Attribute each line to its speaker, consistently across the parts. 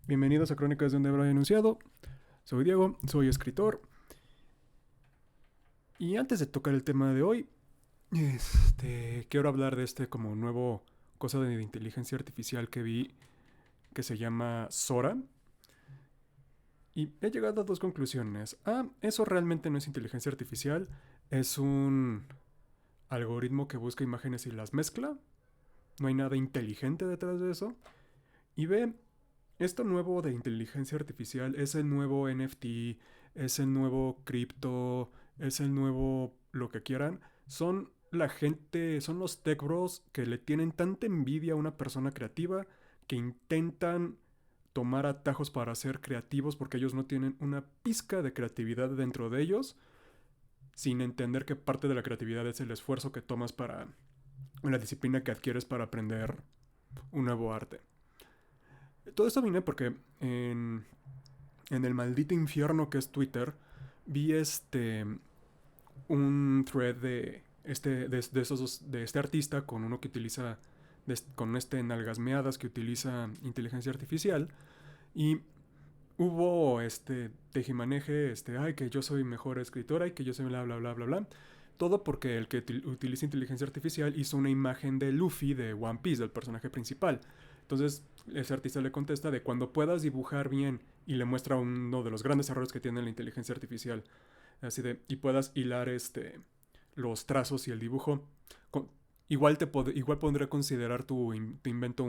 Speaker 1: Bienvenidos a Crónicas de un Debra Enunciado. Soy Diego, soy escritor. Y antes de tocar el tema de hoy, quiero hablar de este como nuevo cosa de inteligencia artificial que vi que se llama Sora. Y he llegado a dos conclusiones. Eso realmente no es inteligencia artificial, es un algoritmo que busca imágenes y las mezcla. No hay nada inteligente detrás de eso. Y B, esto nuevo de inteligencia artificial es el nuevo NFT, es el nuevo cripto, es el nuevo lo que quieran. Son la gente, son los tech bros que le tienen tanta envidia a una persona creativa que intentan tomar atajos para ser creativos porque ellos no tienen una pizca de creatividad dentro de ellos, sin entender que parte de la creatividad es el esfuerzo que tomas para la disciplina que adquieres para aprender un nuevo arte. Todo esto viene porque en el maldito infierno que es Twitter, vi un thread de este artista con uno que utiliza con nalgas meadas que utiliza inteligencia artificial y hubo tejimaneje, ay que yo soy mejor escritora y que yo soy bla bla bla bla bla. Todo porque el que utiliza inteligencia artificial hizo una imagen de Luffy de One Piece, del personaje principal. Entonces, ese artista le contesta de cuando puedas dibujar bien y le muestra uno de los grandes errores que tiene la inteligencia artificial. Así de, y puedas hilar los trazos y el dibujo. Con, igual podría considerar tu invento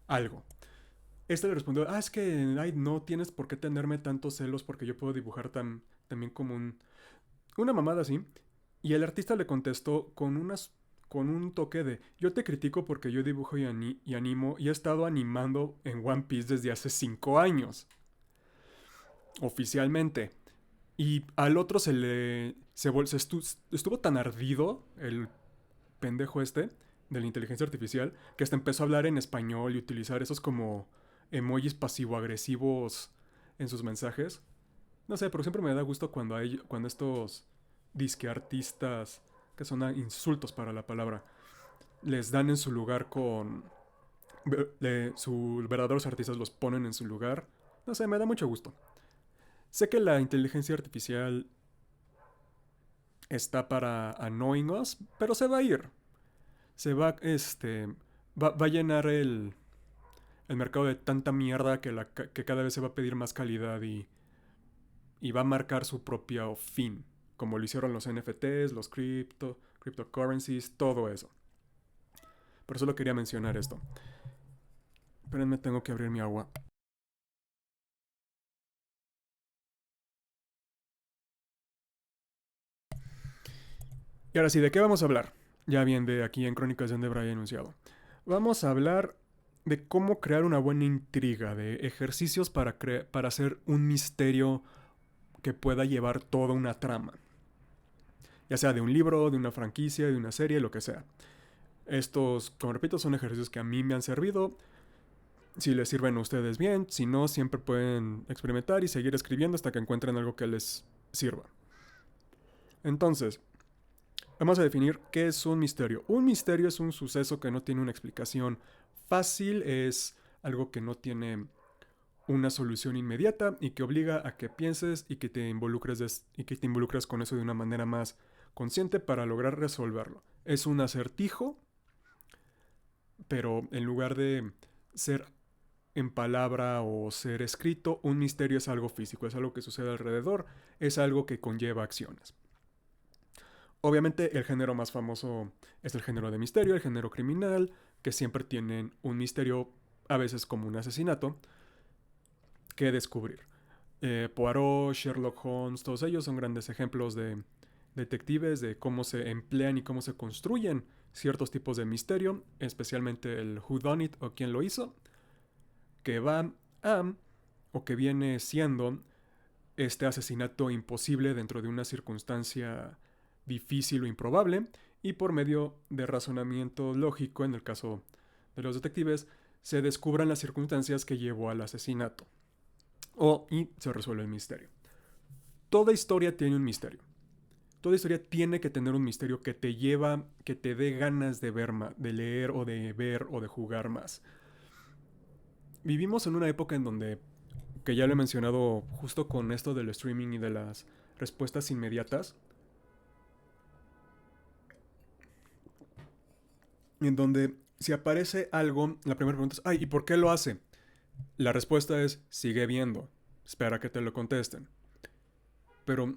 Speaker 1: algo. Le respondió, es que ay, no tienes por qué tenerme tantos celos porque yo puedo dibujar también como una mamada así. Y el artista le contestó con un toque de, yo te critico porque yo dibujo y animo y he estado animando en One Piece desde hace 5 años, oficialmente. Y al otro estuvo tan ardido el pendejo de la inteligencia artificial que hasta empezó a hablar en español y utilizar esos como emojis pasivo-agresivos en sus mensajes. No sé, pero siempre me da gusto cuando estos disque artistas, que son insultos para la palabra, les dan en su lugar sus verdaderos artistas los ponen en su lugar. No sé, me da mucho gusto. Sé que la inteligencia artificial está para annoying us, pero se va a ir. Se va, va a llenar el mercado de tanta mierda que cada vez se va a pedir más calidad y va a marcar su propio fin, como lo hicieron los NFTs, los cryptocurrencies, todo eso. Pero solo quería mencionar esto. Espérenme, tengo que abrir mi agua. Y ahora sí, ¿de qué vamos a hablar? Ya bien, de aquí en Crónicas de Debra he anunciado. Vamos a hablar de cómo crear una buena intriga, de ejercicios para hacer un misterio que pueda llevar toda una trama. Ya sea de un libro, de una franquicia, de una serie, lo que sea. Estos, como repito, son ejercicios que a mí me han servido. Si les sirven a ustedes bien, si no, siempre pueden experimentar y seguir escribiendo hasta que encuentren algo que les sirva. Entonces, vamos a definir qué es un misterio. Un misterio es un suceso que no tiene una explicación fácil, es algo que no tiene una solución inmediata y que obliga a que pienses y que te involucres con eso de una manera más consciente para lograr resolverlo. Es un acertijo, pero en lugar de ser en palabra o ser escrito, un misterio es algo físico, es algo que sucede alrededor, es algo que conlleva acciones. Obviamente el género más famoso es el género de misterio, el género criminal, que siempre tienen un misterio, a veces como un asesinato, que descubrir. Poirot, Sherlock Holmes, todos ellos son grandes ejemplos de detectives, de cómo se emplean y cómo se construyen ciertos tipos de misterio, especialmente el whodunit o quién lo hizo, que va a, o que viene siendo este asesinato imposible dentro de una circunstancia difícil o improbable, y por medio de razonamiento lógico, en el caso de los detectives, se descubran las circunstancias que llevó al asesinato. Y se resuelve el misterio. Toda historia tiene un misterio. Toda historia tiene que tener un misterio que te que te dé ganas de ver más, de leer o de ver o de jugar más. vivimos en una época en donde, que ya lo he mencionado justo con esto del streaming y de las respuestas inmediatas, en donde si aparece algo, la primera pregunta es, ay, ¿y por qué lo hace? La respuesta es, sigue viendo, espera que te lo contesten. Pero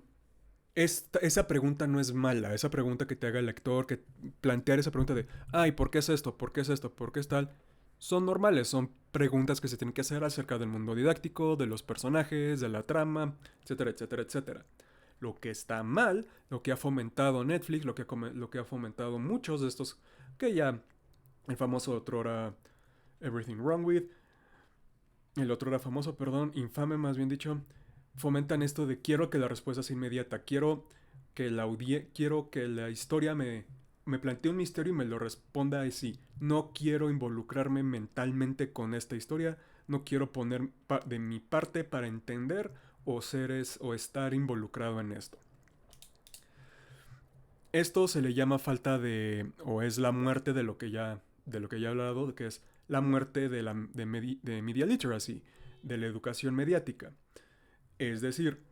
Speaker 1: esa pregunta no es mala, esa pregunta que te haga el lector, que plantear esa pregunta de, ay, ¿por qué es esto? ¿Por qué es esto? ¿Por qué es tal? Son normales, son preguntas que se tienen que hacer acerca del mundo didáctico, de los personajes, de la trama, etcétera, etcétera, etcétera. Lo que está mal, lo que ha fomentado Netflix, lo que ha fomentado muchos de estos, que ya el famoso otro era Everything Wrong With, el otro era famoso, perdón, infame más bien dicho, fomentan esto de quiero que la respuesta sea inmediata, quiero que la historia me plantee un misterio y me lo responda así. No quiero involucrarme mentalmente con esta historia, no quiero poner de mi parte para entender o estar involucrado en esto. Esto se le llama falta de, o es la muerte de lo que ya he hablado, que es la muerte de media literacy, de la educación mediática. Es decir,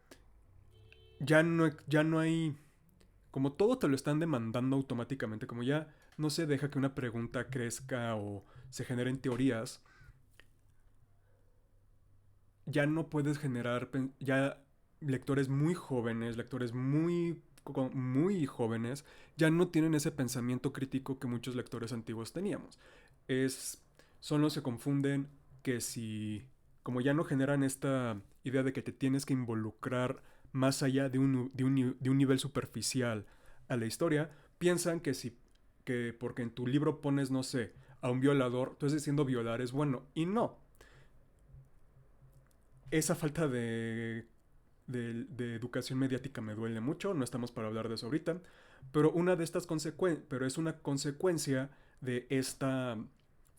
Speaker 1: ya no hay, como todo te lo están demandando automáticamente, como ya no se deja que una pregunta crezca o se generen teorías, ya no puedes generar, ya lectores muy jóvenes, muy jóvenes, ya no tienen ese pensamiento crítico que muchos lectores antiguos teníamos. Es, solo se confunden que si, como ya no generan esta idea de que te tienes que involucrar más allá de un nivel superficial a la historia, piensan que porque en tu libro pones, no sé, a un violador, tú estás diciendo violar es bueno, y no. Esa falta de educación mediática me duele mucho, no estamos para hablar de eso ahorita, pero pero es una consecuencia de esta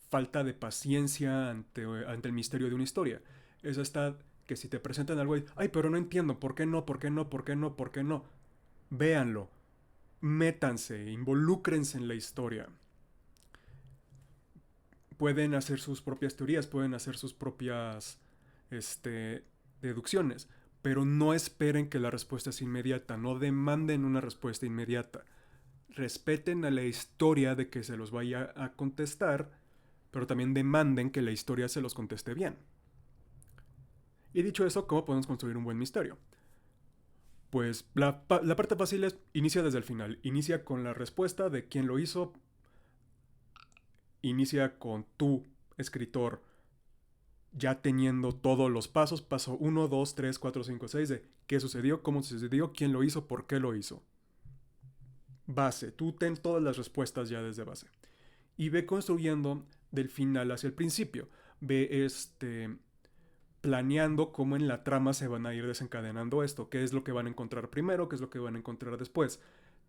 Speaker 1: falta de paciencia ante el misterio de una historia. Es esta que si te presentan algo y, ay, pero no entiendo, ¿por qué no? ¿Por qué no? ¿Por qué no? ¿Por qué no? Véanlo, métanse, involúcrense en la historia. Pueden hacer sus propias teorías, pueden hacer sus propias deducciones, pero no esperen que la respuesta sea inmediata, no demanden una respuesta inmediata. Respeten a la historia de que se los vaya a contestar, pero también demanden que la historia se los conteste bien. Y dicho eso, ¿cómo podemos construir un buen misterio? Pues la parte fácil es inicia desde el final, inicia con la respuesta de quién lo hizo, inicia con tu escritor ya teniendo todos los pasos, paso 1, 2, 3, 4, 5, 6, de qué sucedió, cómo sucedió, quién lo hizo, por qué lo hizo. Base, tú ten todas las respuestas ya desde base. Y ve construyendo del final hacia el principio. Ve planeando cómo en la trama se van a ir desencadenando esto, qué es lo que van a encontrar primero, qué es lo que van a encontrar después.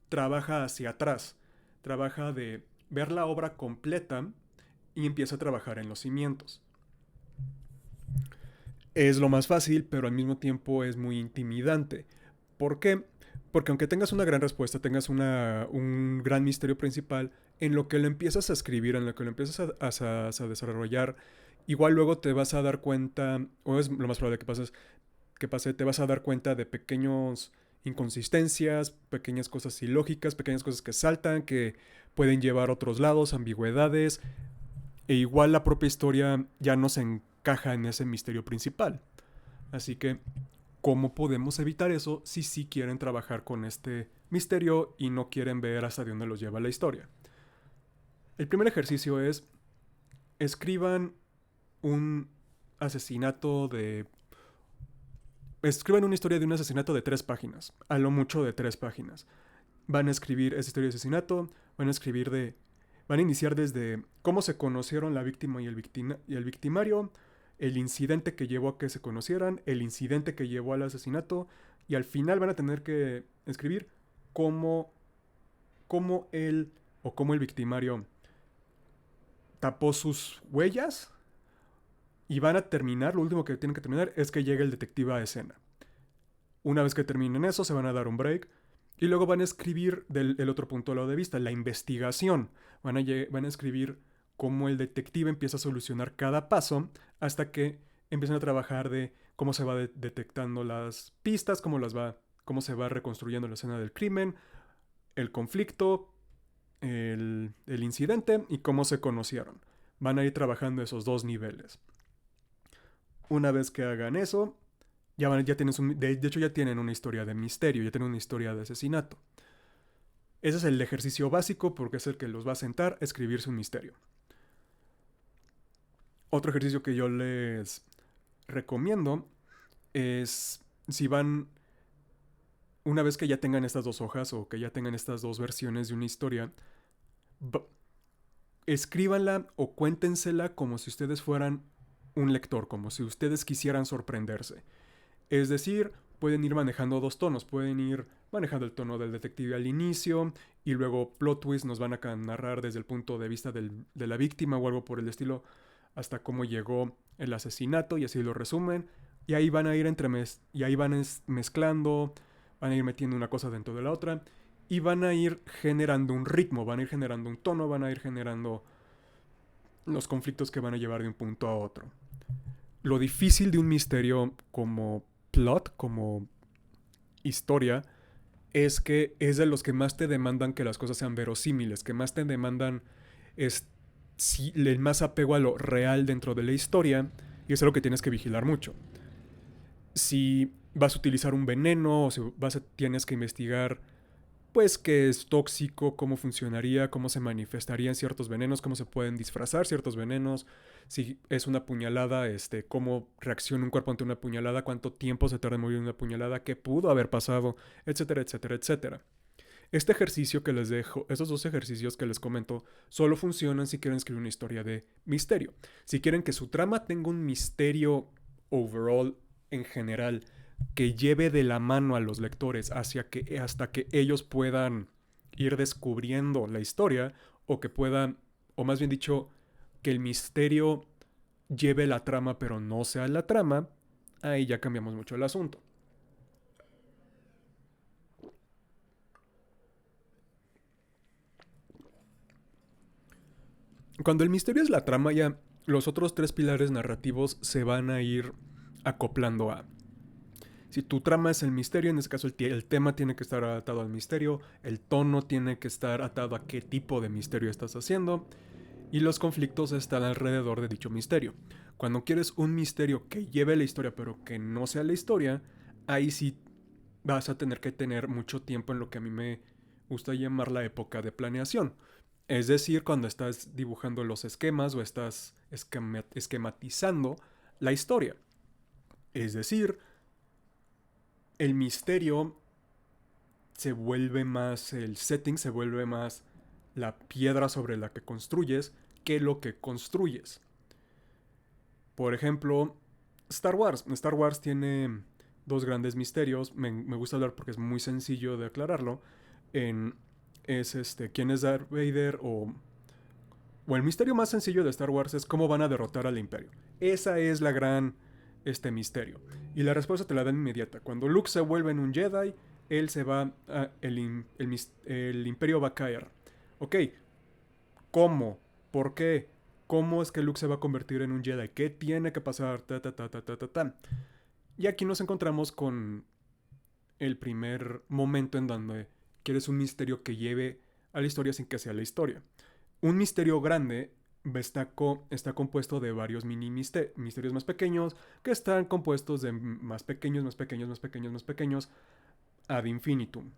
Speaker 1: Trabaja hacia atrás, trabaja de ver la obra completa y empieza a trabajar en los cimientos. Es lo más fácil, pero al mismo tiempo es muy intimidante. ¿Por qué? Porque aunque tengas una gran respuesta, tengas un gran misterio principal, en lo que lo empiezas a escribir, en lo que lo empiezas a desarrollar, igual luego te vas a dar cuenta, o es lo más probable que pase, te vas a dar cuenta de pequeños inconsistencias, pequeñas cosas ilógicas, pequeñas cosas que saltan, que pueden llevar a otros lados, ambigüedades, e igual la propia historia ya no se encaja en ese misterio principal. Así que, ¿cómo podemos evitar eso si sí quieren trabajar con este misterio y no quieren ver hasta dónde los lleva la historia? El primer ejercicio es escriban un asesinato de... Escriban una historia de un asesinato de 3 páginas, a lo mucho de 3 páginas. Van a escribir esa historia de asesinato, van a iniciar desde cómo se conocieron la víctima y el victimario, el incidente que llevó a que se conocieran, el incidente que llevó al asesinato, y al final van a tener que escribir cómo, cómo él o cómo el victimario tapó sus huellas, y van a terminar, lo último que tienen que terminar es que llegue el detective a escena. Una vez que terminen eso, se van a dar un break y luego van a escribir el otro punto de vista, la investigación. Van a escribir cómo el detective empieza a solucionar cada paso hasta que empiezan a trabajar de cómo se va detectando las pistas, cómo se va reconstruyendo la escena del crimen, el conflicto, el incidente y cómo se conocieron. Van a ir trabajando esos dos niveles. Una vez que hagan eso, ya tienes de hecho ya tienen una historia de misterio, ya tienen una historia de asesinato. Ese es el ejercicio básico porque es el que los va a sentar a escribirse un misterio. Otro ejercicio que yo les recomiendo es si van, una vez que ya tengan estas dos hojas o que ya tengan estas dos versiones de una historia, escríbanla o cuéntensela como si ustedes fueran un lector, como si ustedes quisieran sorprenderse. Es decir, pueden ir manejando dos tonos, pueden ir manejando el tono del detective al inicio y luego plot twist nos van a narrar desde el punto de vista de la víctima o algo por el estilo hasta cómo llegó el asesinato y así lo resumen y ahí van a ir mezclando, van a ir metiendo una cosa dentro de la otra y van a ir generando un ritmo, van a ir generando un tono, van a ir generando los conflictos que van a llevar de un punto a otro. Lo difícil de un misterio como plot, como historia, es que es de los que más te demandan que las cosas sean verosímiles, que más te demandan es el más apego a lo real dentro de la historia, y es algo que tienes que vigilar mucho. Si vas a utilizar un veneno, o si tienes que investigar pues qué es tóxico, cómo funcionaría, cómo se manifestarían ciertos venenos, cómo se pueden disfrazar ciertos venenos, si es una puñalada, cómo reacciona un cuerpo ante una puñalada, cuánto tiempo se tarda en morir una puñalada, qué pudo haber pasado, etcétera, etcétera, etcétera. Este ejercicio que les dejo, estos dos ejercicios que les comento, solo funcionan si quieren escribir una historia de misterio. Si quieren que su trama tenga un misterio overall en general, que lleve de la mano a los lectores hasta que ellos puedan ir descubriendo la historia o que puedan, o más bien dicho, que el misterio lleve la trama pero no sea la trama, ahí ya cambiamos mucho el asunto. Cuando el misterio es la trama ya los otros tres pilares narrativos se van a ir acoplando a. Si tu trama es el misterio, en este caso el tema tiene que estar atado al misterio, el tono tiene que estar atado a qué tipo de misterio estás haciendo y los conflictos están alrededor de dicho misterio. Cuando quieres un misterio que lleve la historia pero que no sea la historia, ahí sí vas a tener que tener mucho tiempo en lo que a mí me gusta llamar la época de planeación. Es decir, cuando estás dibujando los esquemas o estás esquematizando la historia. Es decir, el misterio se vuelve más, el setting se vuelve más la piedra sobre la que construyes que lo que construyes. Por ejemplo, Star Wars. Star Wars tiene dos grandes misterios. Me gusta hablar porque es muy sencillo de aclararlo. Es quién es Darth Vader o el misterio más sencillo de Star Wars es cómo van a derrotar al Imperio. Esa es la gran misterio. Y la respuesta te la dan inmediata. Cuando Luke se vuelve en un Jedi, él se va el Imperio va a caer. Ok, ¿cómo? ¿Por qué? ¿Cómo es que Luke se va a convertir en un Jedi? ¿Qué tiene que pasar? Ta, ta, ta, ta, ta, ta, ta. Y aquí nos encontramos con el primer momento en donde quieres un misterio que lleve a la historia sin que sea la historia. Un misterio grande está compuesto de varios mini misterios más pequeños que están compuestos de más pequeños, más pequeños, más pequeños, más pequeños ad infinitum.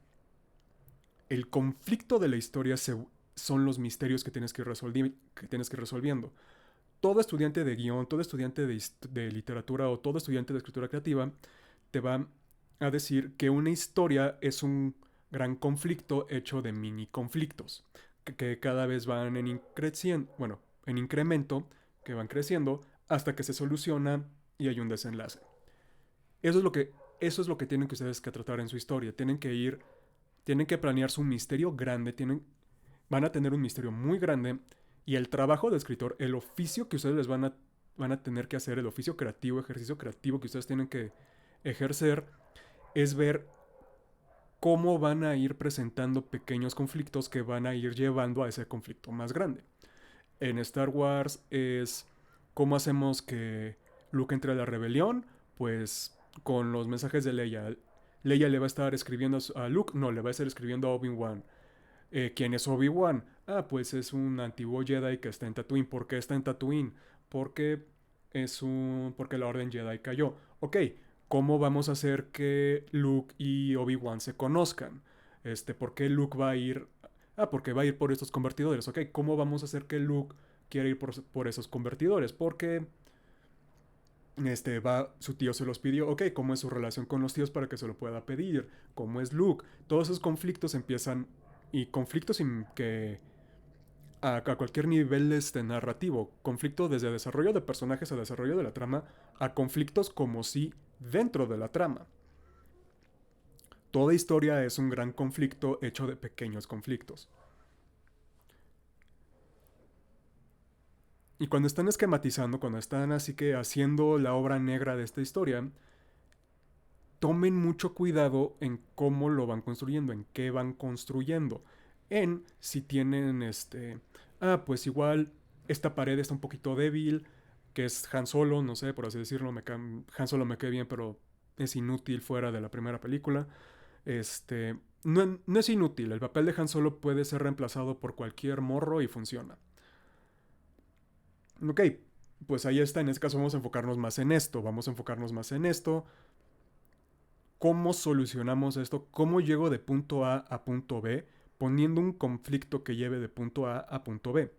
Speaker 1: El conflicto de la historia son los misterios que tienes que ir resolviendo. Todo estudiante de guión, todo estudiante de literatura o todo estudiante de escritura creativa te va a decir que una historia es un gran conflicto hecho de mini conflictos que cada vez van en incremento, que van creciendo hasta que se soluciona y hay un desenlace. Eso es lo que, eso es lo que tienen que ustedes que tratar en su historia. Tienen que planear su misterio grande, van a tener un misterio muy grande y el trabajo de escritor, el oficio que ustedes van a tener que hacer, el oficio creativo, ejercicio creativo que ustedes tienen que ejercer, es ver cómo van a ir presentando pequeños conflictos que van a ir llevando a ese conflicto más grande. En Star Wars es cómo hacemos que Luke entre a la rebelión, pues con los mensajes de Leia. Leia le va a estar escribiendo a Luke, no, le va a estar escribiendo a Obi-Wan. ¿Quién es Obi-Wan? Ah, pues es un antiguo Jedi que está en Tatooine. ¿Por qué está en Tatooine? Porque porque la Orden Jedi cayó. Ok, ¿cómo vamos a hacer que Luke y Obi-Wan se conozcan? ¿Por qué Luke va a ir? Ah, porque va a ir por estos convertidores. Ok, ¿cómo vamos a hacer que Luke quiera ir por esos convertidores? Porque su tío se los pidió. Ok, ¿cómo es su relación con los tíos para que se lo pueda pedir? ¿Cómo es Luke? Todos esos conflictos empiezan. Y conflictos que a cualquier nivel narrativo. Conflicto desde desarrollo de personajes a desarrollo de la trama, a conflictos como si dentro de la trama. Toda historia es un gran conflicto hecho de pequeños conflictos. Y cuando están esquematizando, cuando están así que haciendo la obra negra de esta historia, tomen mucho cuidado en cómo lo van construyendo, en qué van construyendo. En si tienen pues igual esta pared está un poquito débil, que es Han Solo, no sé, por así decirlo, Han Solo me cae bien, pero es inútil fuera de la primera película. No es inútil, el papel de Han Solo puede ser reemplazado por cualquier morro y funciona. Ok, pues ahí está, en este caso vamos a enfocarnos más en esto, ¿Cómo solucionamos esto? ¿Cómo llego de punto A a punto B poniendo un conflicto que lleve de punto A a punto B?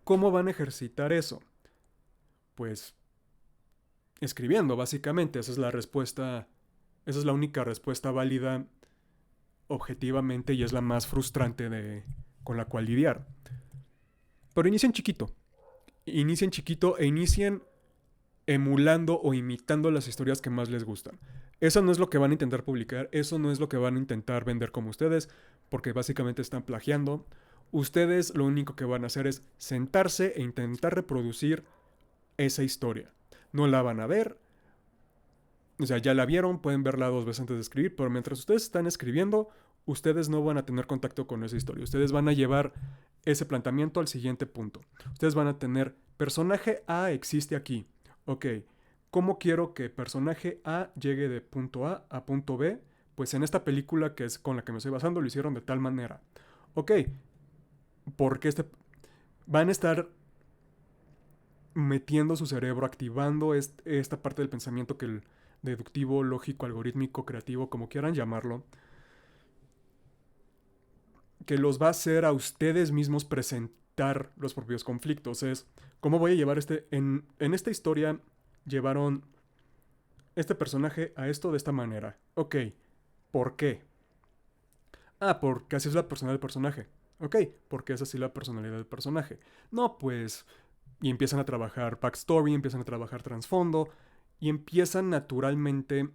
Speaker 1: ¿Cómo van a ejercitar eso? Pues escribiendo, básicamente. Esa es la respuesta. Esa es la única respuesta válida objetivamente y es la más frustrante con la cual lidiar. Pero inicien chiquito. Inicien chiquito e inicien emulando o imitando las historias que más les gustan. Eso no es lo que van a intentar publicar, eso no es lo que van a intentar vender como ustedes, porque básicamente están plagiando. Ustedes lo único que van a hacer es sentarse e intentar reproducir esa historia. No la van a ver, o sea, ya la vieron, pueden verla 2 veces antes de escribir, pero mientras ustedes están escribiendo, ustedes no van a tener contacto con esa historia. Ustedes van a llevar ese planteamiento al siguiente punto. Ustedes van a tener personaje A existe aquí. Ok, ¿cómo quiero que personaje A llegue de punto A a punto B? Pues en esta película que es con la que me estoy basando lo hicieron de tal manera. Ok, porque van a estar metiendo su cerebro, activando esta parte del pensamiento que el deductivo, lógico, algorítmico, creativo, como quieran llamarlo, que los va a hacer a ustedes mismos presentar los propios conflictos. Es, ¿cómo voy a llevar en esta historia llevaron este personaje a esto de esta manera? Ok, ¿por qué? Ah, porque así es la personalidad del personaje. Ok, porque es así la personalidad del personaje. No, pues... Y empiezan a trabajar backstory, empiezan a trabajar trasfondo, y empiezan naturalmente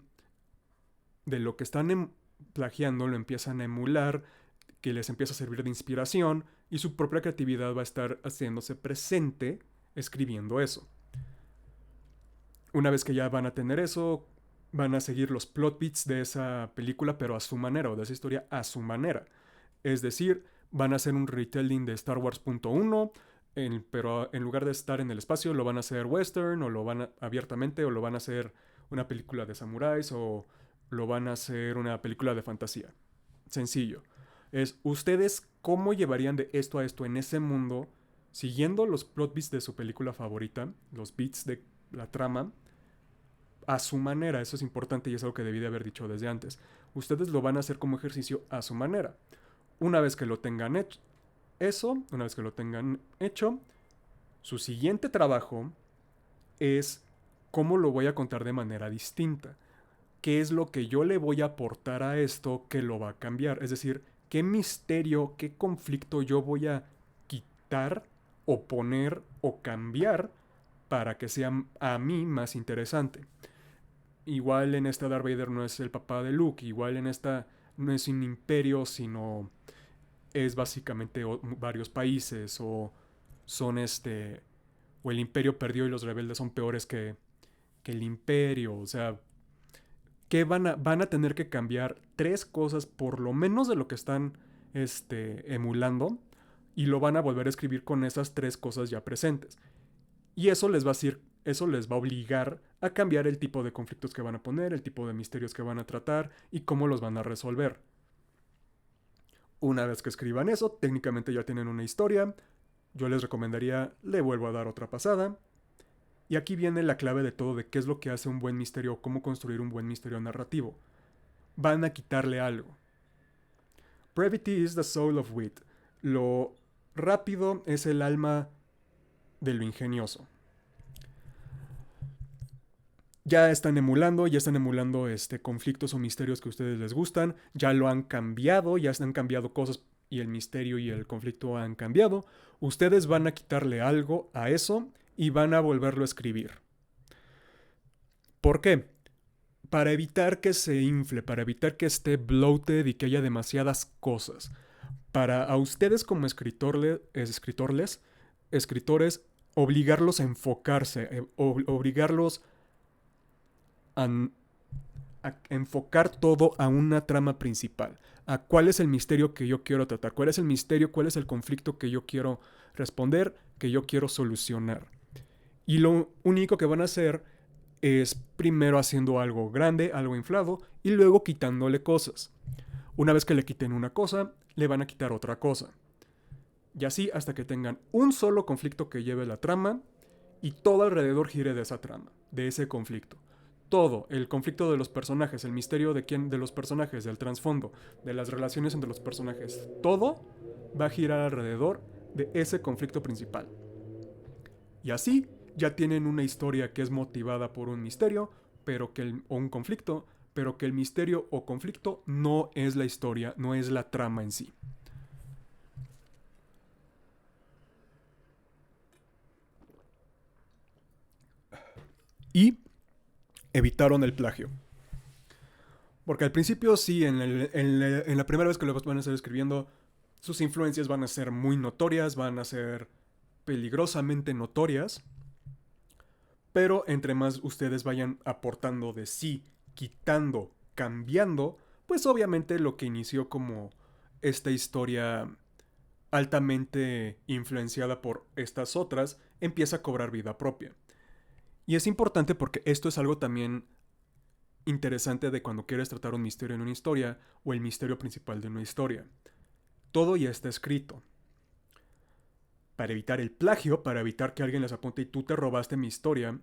Speaker 1: de lo que están plagiando, lo empiezan a emular, que les empieza a servir de inspiración, y su propia creatividad va a estar haciéndose presente escribiendo eso. Una vez que ya van a tener eso, van a seguir los plot beats de esa película, pero a su manera, o de esa historia a su manera. Es decir, van a hacer un retelling de Star Wars .1, pero en lugar de estar en el espacio, lo van a hacer western, o lo van abiertamente, o lo van a hacer una película de samuráis, o lo van a hacer una película de fantasía. Sencillo. Es ustedes cómo llevarían de esto a esto en ese mundo, siguiendo los plot beats de su película favorita, los beats de la trama, a su manera. Eso es importante y es algo que debí de haber dicho desde antes. Ustedes lo van a hacer como ejercicio a su manera. Una vez que lo tengan hecho, una vez que lo tengan hecho, su siguiente trabajo es cómo lo voy a contar de manera distinta. ¿Qué es lo que yo le voy a aportar a esto que lo va a cambiar? Es decir, ¿qué misterio, qué conflicto yo voy a quitar o poner o cambiar para que sea a mí más interesante? Igual en esta Darth Vader no es el papá de Luke, igual en esta no es un imperio, sino es básicamente varios países, o son o el imperio perdió y los rebeldes son peores que el imperio. O sea, que van a tener que cambiar 3 cosas por lo menos de lo que están emulando, y lo van a volver a escribir con esas tres cosas ya presentes. Y eso les va a obligar a cambiar el tipo de conflictos que van a poner, el tipo de misterios que van a tratar y cómo los van a resolver. Una vez que escriban eso, técnicamente ya tienen una historia. Yo les recomendaría, le vuelvo a dar otra pasada. Y aquí viene la clave de todo de qué es lo que hace un buen misterio o cómo construir un buen misterio narrativo. Van a quitarle algo. Brevity is the soul of wit. Lo rápido es el alma de lo ingenioso. Ya están emulando conflictos o misterios que a ustedes les gustan, ya lo han cambiado, ya han cambiado cosas y el misterio y el conflicto han cambiado. Ustedes van a quitarle algo a eso y van a volverlo a escribir. ¿Por qué? Para evitar que se infle, para evitar que esté bloated y que haya demasiadas cosas. Para a ustedes como escritores, obligarlos a enfocarse, obligarlos a enfocar todo a una trama principal, a cuál es el misterio que yo quiero tratar, cuál es el misterio, cuál es el conflicto que yo quiero responder, que yo quiero solucionar. Y lo único que van a hacer es primero haciendo algo grande, algo inflado, y luego quitándole cosas. Una vez que le quiten una cosa, le van a quitar otra cosa. Y así hasta que tengan un solo conflicto que lleve la trama y todo alrededor gire de esa trama, de ese conflicto. Todo, el conflicto de los personajes, el misterio de los personajes, del trasfondo, de las relaciones entre los personajes, todo va a girar alrededor de ese conflicto principal. Y así ya tienen una historia que es motivada por un misterio, o un conflicto, pero que el misterio o conflicto no es la historia, no es la trama en sí. Y evitaron el plagio. Porque al principio sí, en la primera vez que lo van a estar escribiendo, sus influencias van a ser muy notorias, van a ser peligrosamente notorias. Pero entre más ustedes vayan aportando de sí, quitando, cambiando, pues obviamente lo que inició como esta historia altamente influenciada por estas otras empieza a cobrar vida propia. Y es importante porque esto es algo también interesante de cuando quieres tratar un misterio en una historia o el misterio principal de una historia. Todo ya está escrito. Para evitar el plagio, para evitar que alguien les apunte y tú te robaste mi historia,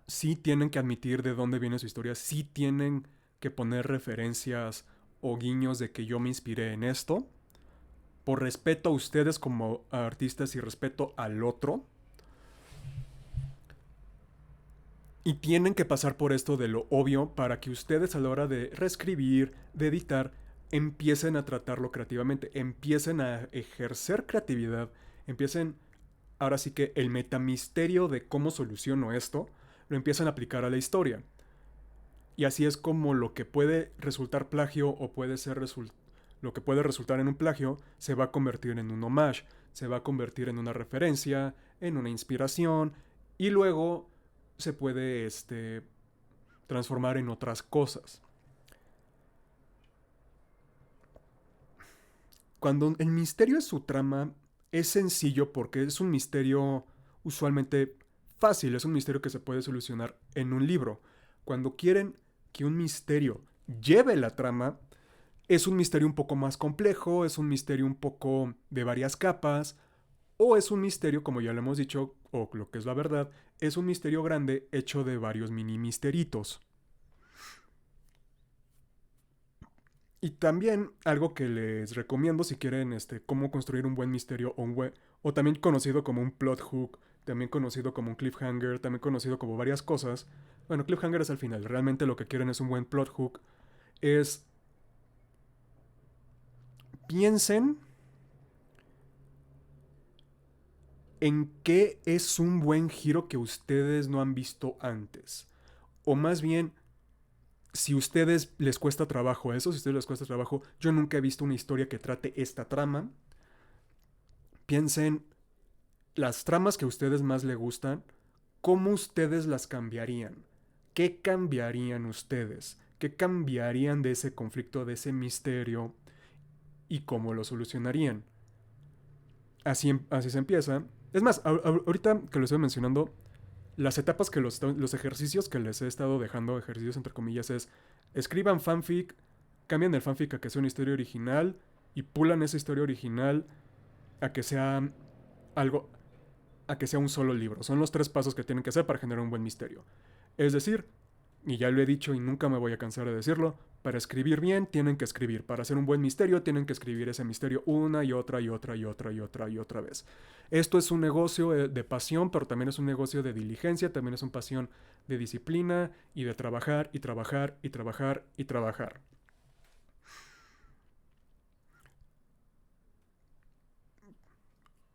Speaker 1: sí tienen que admitir de dónde viene su historia, sí tienen que poner referencias o guiños de que yo me inspiré en esto, por respeto a ustedes como artistas y respeto al otro. Y tienen que pasar por esto de lo obvio para que ustedes a la hora de reescribir, de editar, empiecen a tratarlo creativamente, empiecen a ejercer creatividad, empiecen, ahora sí que el metamisterio de cómo soluciono esto, lo empiezan a aplicar a la historia. Y así es como lo que puede resultar plagio o puede ser lo que puede resultar en un plagio se va a convertir en un homage, se va a convertir en una referencia, en una inspiración y luego se puede transformar en otras cosas. Cuando el misterio es su trama, es sencillo porque es un misterio usualmente fácil, es un misterio que se puede solucionar en un libro. Cuando quieren que un misterio lleve la trama, es un misterio un poco más complejo, es un misterio un poco de varias capas, o es un misterio, como ya lo hemos dicho, o lo que es la verdad, es un misterio grande hecho de varios mini misteritos. Y también algo que les recomiendo si quieren cómo construir un buen misterio o también conocido como un plot hook, también conocido como un cliffhanger, también conocido como varias cosas. Bueno, cliffhanger es al final, realmente lo que quieren es un buen plot hook. Es piensen en qué es un buen giro que ustedes no han visto antes. O más bien, si a ustedes les cuesta trabajo eso, si a ustedes les cuesta trabajo, yo nunca he visto una historia que trate esta trama. Piensen las tramas que a ustedes más les gustan, ¿cómo ustedes las cambiarían? ¿Qué cambiarían ustedes? ¿Qué cambiarían de ese conflicto, de ese misterio? y cómo lo solucionarían. Así se empieza. Es más, ahorita que lo estoy mencionando, las etapas que los ejercicios que les he estado dejando, ejercicios entre comillas, es escriban fanfic, cambian el fanfic a que sea una historia original y pulan esa historia original a que sea algo, a que sea un solo libro. Son los 3 pasos que tienen que hacer para generar un buen misterio. Es decir, y ya lo he dicho y nunca me voy a cansar de decirlo, para escribir bien tienen que escribir, para hacer un buen misterio tienen que escribir ese misterio una y otra y otra y otra y otra y otra vez. Esto es un negocio de pasión, pero también es un negocio de diligencia, también es una pasión de disciplina y de trabajar y trabajar y trabajar y trabajar.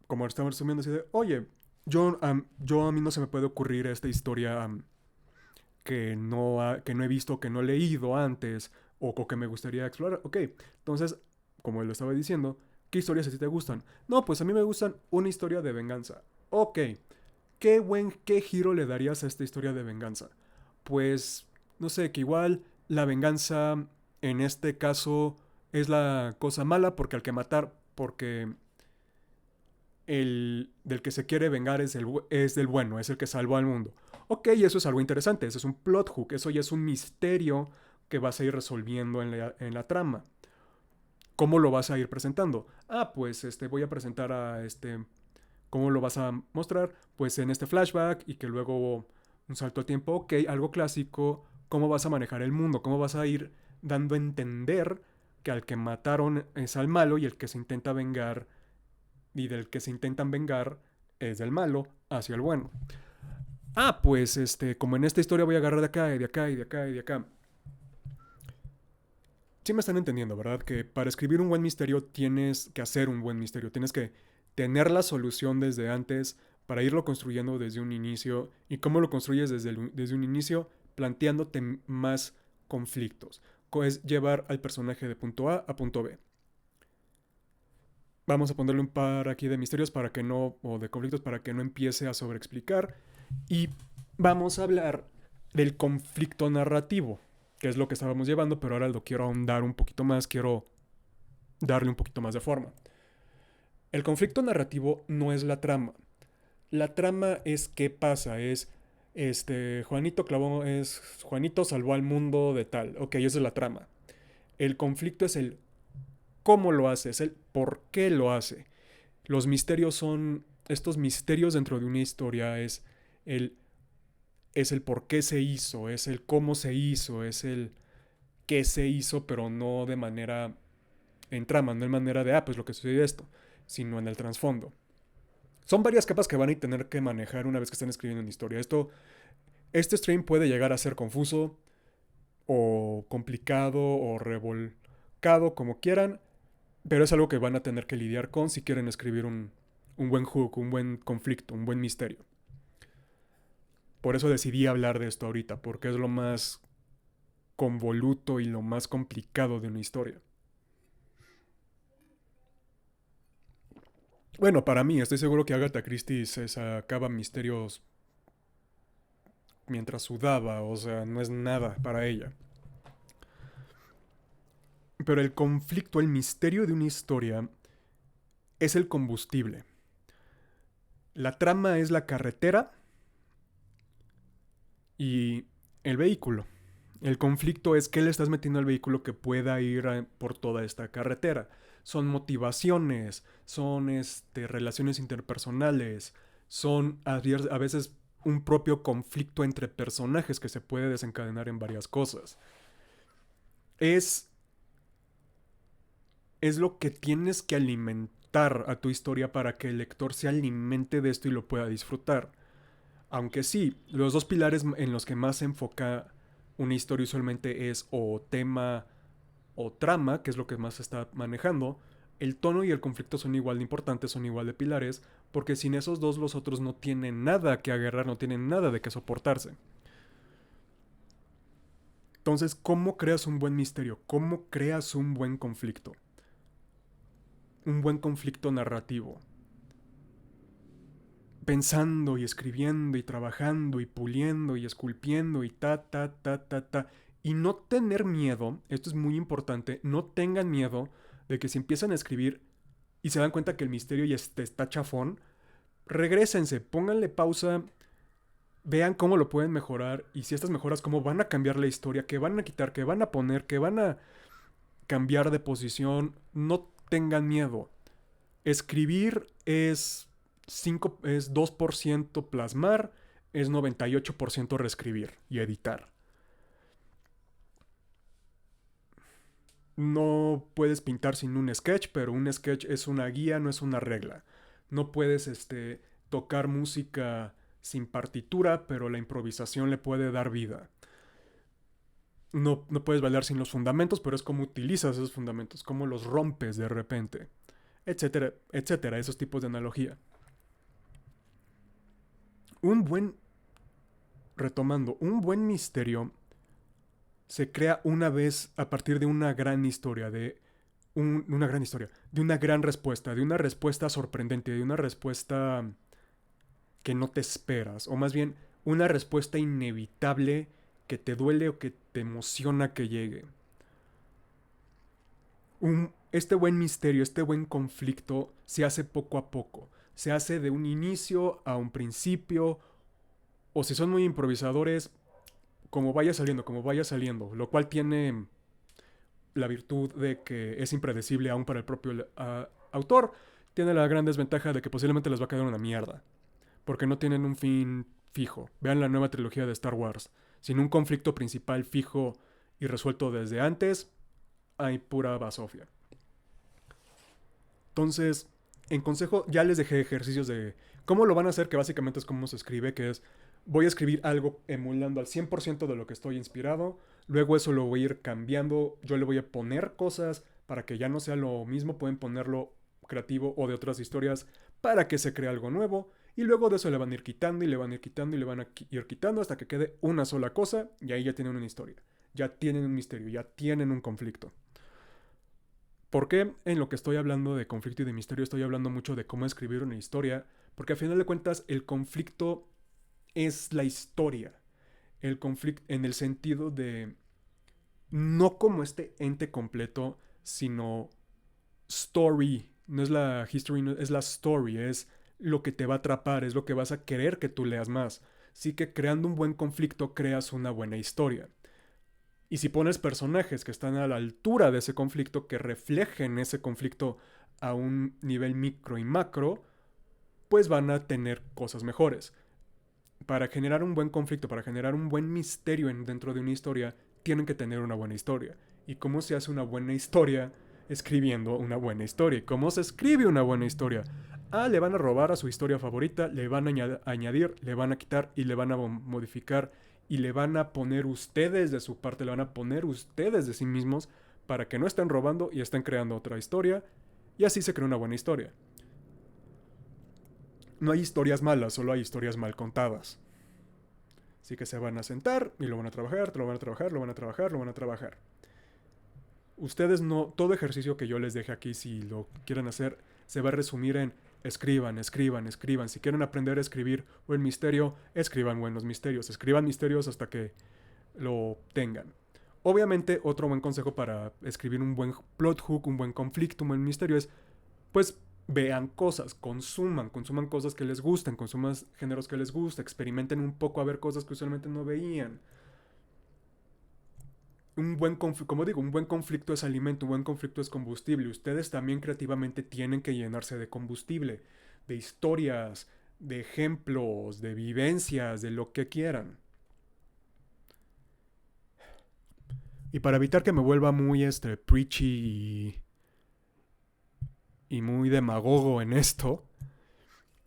Speaker 1: Como estamos resumiendo, así de, oye, yo a mí no se me puede ocurrir esta historia que no he visto, que no he leído antes o que me gustaría explorar. Ok, entonces, como lo estaba diciendo, ¿qué historias a ti te gustan? No, pues a mí me gustan una historia de venganza. Ok, ¿qué giro le darías a esta historia de venganza? Pues, no sé, que igual la venganza en este caso es la cosa mala porque al que matar, porque el del que se quiere vengar es del bueno, es el que salvó al mundo. Ok, eso es algo interesante, eso es un plot hook, eso ya es un misterio que vas a ir resolviendo en la trama. ¿Cómo lo vas a ir presentando? Ah, pues voy a presentar a ¿cómo lo vas a mostrar? Pues en este flashback y que luego un salto al tiempo, ok, algo clásico, ¿cómo vas a manejar el mundo? ¿Cómo vas a ir dando a entender que al que mataron es al malo y el que se intenta vengar y del que se intentan vengar es del malo hacia el bueno? Ah, pues como en esta historia voy a agarrar de acá y de acá y de acá y de acá. Sí me están entendiendo, ¿verdad? Que para escribir un buen misterio tienes que hacer un buen misterio, tienes que tener la solución desde antes para irlo construyendo desde un inicio. ¿Y cómo lo construyes desde un inicio? Planteándote más conflictos. Es llevar al personaje de punto A a punto B. Vamos a ponerle un par aquí de misterios para que no, o de conflictos para que no empiece a sobreexplicar. Y vamos a hablar del conflicto narrativo, que es lo que estábamos llevando, pero ahora lo quiero ahondar un poquito más, quiero darle un poquito más de forma. El conflicto narrativo no es la trama. La trama es qué pasa, es Juanito salvó al mundo de tal. Ok, esa es la trama. El conflicto es el cómo lo hace, es el por qué lo hace. Los misterios son estos misterios dentro de una historia, el es el por qué se hizo, es el cómo se hizo, es el qué se hizo, pero no de manera en trama, no en manera de, pues lo que sucedió esto, sino en el trasfondo. Son varias capas que van a tener que manejar una vez que están escribiendo una historia. Este stream puede llegar a ser confuso, o complicado, o revolcado, como quieran, pero es algo que van a tener que lidiar con si quieren escribir un buen hook, un buen conflicto, un buen misterio. Por eso decidí hablar de esto ahorita, porque es lo más convoluto y lo más complicado de una historia. Bueno, para mí, estoy seguro que Agatha Christie se sacaba misterios mientras sudaba, o sea, no es nada para ella. Pero el conflicto, el misterio de una historia es el combustible. La trama es la carretera y el vehículo. El conflicto es qué le estás metiendo al vehículo que pueda ir por toda esta carretera. Son motivaciones, son relaciones interpersonales, son a veces un propio conflicto entre personajes que se puede desencadenar en varias cosas. Es, es lo que tienes que alimentar a tu historia para que el lector se alimente de esto y lo pueda disfrutar. Aunque sí, los dos pilares en los que más se enfoca una historia usualmente es o tema o trama, que es lo que más se está manejando. El tono y el conflicto son igual de importantes, son igual de pilares, porque sin esos dos los otros no tienen nada que agarrar, no tienen nada de que soportarse. Entonces, ¿cómo creas un buen misterio? ¿Cómo creas un buen conflicto? Un buen conflicto narrativo. Pensando y escribiendo y trabajando y puliendo y esculpiendo y ta. Y no tener miedo, esto es muy importante, no tengan miedo de que si empiezan a escribir y se dan cuenta que el misterio ya está chafón, regrésense, pónganle pausa, vean cómo lo pueden mejorar y si estas mejoras, cómo van a cambiar la historia, qué van a quitar, qué van a poner, qué van a cambiar de posición. No tengan miedo. Escribir es 2% plasmar, es 98% reescribir y editar. No puedes pintar sin un sketch, pero un sketch es una guía, no es una regla. No puedes tocar música sin partitura, pero la improvisación le puede dar vida. No puedes bailar sin los fundamentos, pero es como utilizas esos fundamentos, cómo los rompes de repente, etcétera, etcétera, esos tipos de analogía. Un buen, retomando, un buen misterio se crea una vez a partir de una gran historia, una gran historia, de una gran respuesta, de una respuesta sorprendente, de una respuesta que no te esperas, o más bien una respuesta inevitable que te duele o que te emociona que llegue. Este buen misterio, este buen conflicto se hace poco a poco, se hace de un inicio a un principio, o si son muy improvisadores, como vaya saliendo, lo cual tiene la virtud de que es impredecible aún para el propio autor, tiene la gran desventaja de que posiblemente les va a quedar una mierda, porque no tienen un fin fijo. Vean la nueva trilogía de Star Wars. Sin un conflicto principal fijo y resuelto desde antes, hay pura basofia. Entonces, en consejo ya les dejé ejercicios de cómo lo van a hacer, que básicamente es cómo se escribe, que es voy a escribir algo emulando al 100% de lo que estoy inspirado, luego eso lo voy a ir cambiando, yo le voy a poner cosas para que ya no sea lo mismo, pueden ponerlo creativo o de otras historias para que se cree algo nuevo, y luego de eso le van a ir quitando y le van a ir quitando y le van a ir quitando hasta que quede una sola cosa y ahí ya tienen una historia, ya tienen un misterio, ya tienen un conflicto. ¿Por qué en lo que estoy hablando de conflicto y de misterio estoy hablando mucho de cómo escribir una historia? Porque al final de cuentas el conflicto es la historia. El conflicto en el sentido de no como este ente completo, sino story. No es la history, no, es la story, es lo que te va a atrapar, es lo que vas a querer que tú leas más. Así que creando un buen conflicto creas una buena historia. Y si pones personajes que están a la altura de ese conflicto, que reflejen ese conflicto a un nivel micro y macro, pues van a tener cosas mejores. Para generar un buen conflicto, para generar un buen misterio dentro de una historia, tienen que tener una buena historia. ¿Y cómo se hace una buena historia? Escribiendo una buena historia. ¿Y cómo se escribe una buena historia? Le van a robar a su historia favorita, le van a añadir, le van a quitar y le van a modificar y le van a poner ustedes de su parte, le van a poner ustedes de sí mismos para que no estén robando y estén creando otra historia. Y así se crea una buena historia. No hay historias malas, solo hay historias mal contadas. Así que se van a sentar y lo van a trabajar, lo van a trabajar, lo van a trabajar, lo van a trabajar. Ustedes no, todo ejercicio que yo les deje aquí, si lo quieren hacer, se va a resumir en escriban, escriban, escriban. Si quieren aprender a escribir buen misterio, escriban buenos misterios. Escriban misterios hasta que lo tengan. Obviamente, otro buen consejo para escribir un buen plot hook, un buen conflicto, un buen misterio es, pues, vean cosas, consuman cosas que les gusten, consuman géneros que les gusten, experimenten un poco a ver cosas que usualmente no veían. Como digo, un buen conflicto es alimento, un buen conflicto es combustible. Ustedes también creativamente tienen que llenarse de combustible, de historias, de ejemplos, de vivencias, de lo que quieran. Y para evitar que me vuelva muy preachy y muy demagogo en esto,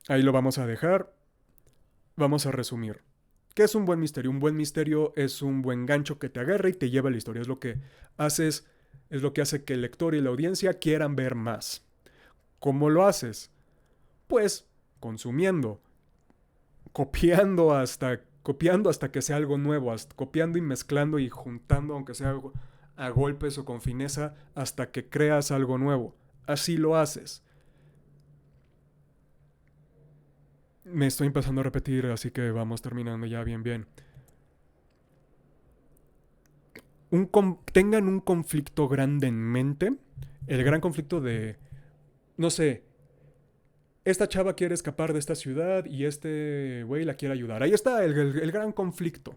Speaker 1: ahí lo vamos a dejar. Vamos a resumir. ¿Qué es un buen misterio? Un buen misterio es un buen gancho que te agarra y te lleva a la historia. Es lo que haces, es lo que hace que el lector y la audiencia quieran ver más. ¿Cómo lo haces? Pues consumiendo, copiando hasta que sea algo nuevo, copiando y mezclando y juntando, aunque sea a golpes o con fineza, hasta que creas algo nuevo. Así lo haces. Me estoy empezando a repetir, así que vamos terminando ya bien. Tengan un conflicto grande en mente El gran conflicto de, no sé, esta chava quiere escapar de esta ciudad y este güey la quiere ayudar. Ahí está el gran conflicto.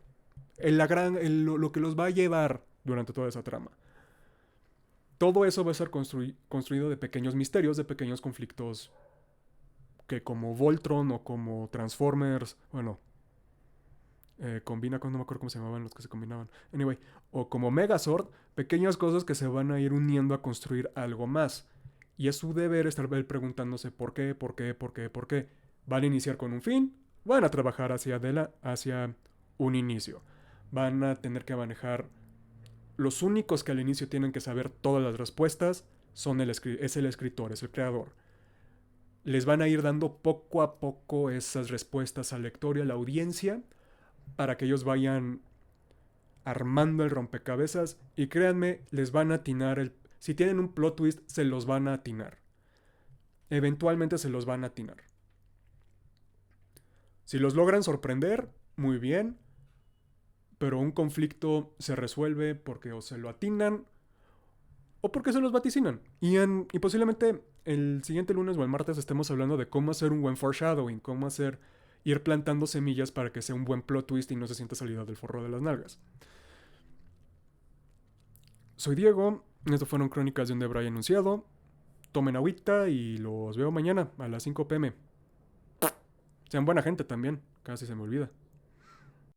Speaker 1: Lo que los va a llevar durante toda esa trama. Todo eso va a ser construido de pequeños misterios, de pequeños conflictos que como Voltron o como Transformers, bueno, combina con, no me acuerdo cómo se llamaban los que se combinaban. Anyway, o como Megazord, pequeñas cosas que se van a ir uniendo a construir algo más. Y es su deber estar preguntándose por qué, por qué, por qué, por qué. Van a iniciar con un fin, van a trabajar hacia un inicio. Van a tener que manejar. Los únicos que al inicio tienen que saber todas las respuestas es el escritor, es el creador. Les van a ir dando poco a poco esas respuestas al lector y a la audiencia para que ellos vayan armando el rompecabezas y créanme, les van a atinar si tienen un plot twist, se los van a atinar. Eventualmente se los van a atinar. Si los logran sorprender, muy bien, pero un conflicto se resuelve porque o se lo atinan o porque se los vaticinan. Y posiblemente el siguiente lunes o el martes estemos hablando de cómo hacer un buen foreshadowing, cómo ir plantando semillas para que sea un buen plot twist y no se sienta salido del forro de las nalgas. Soy Diego, esto fueron Crónicas de un Debray anunciado. Tomen agüita y los veo mañana a las 5 pm. Sean buena gente también, casi se me olvida.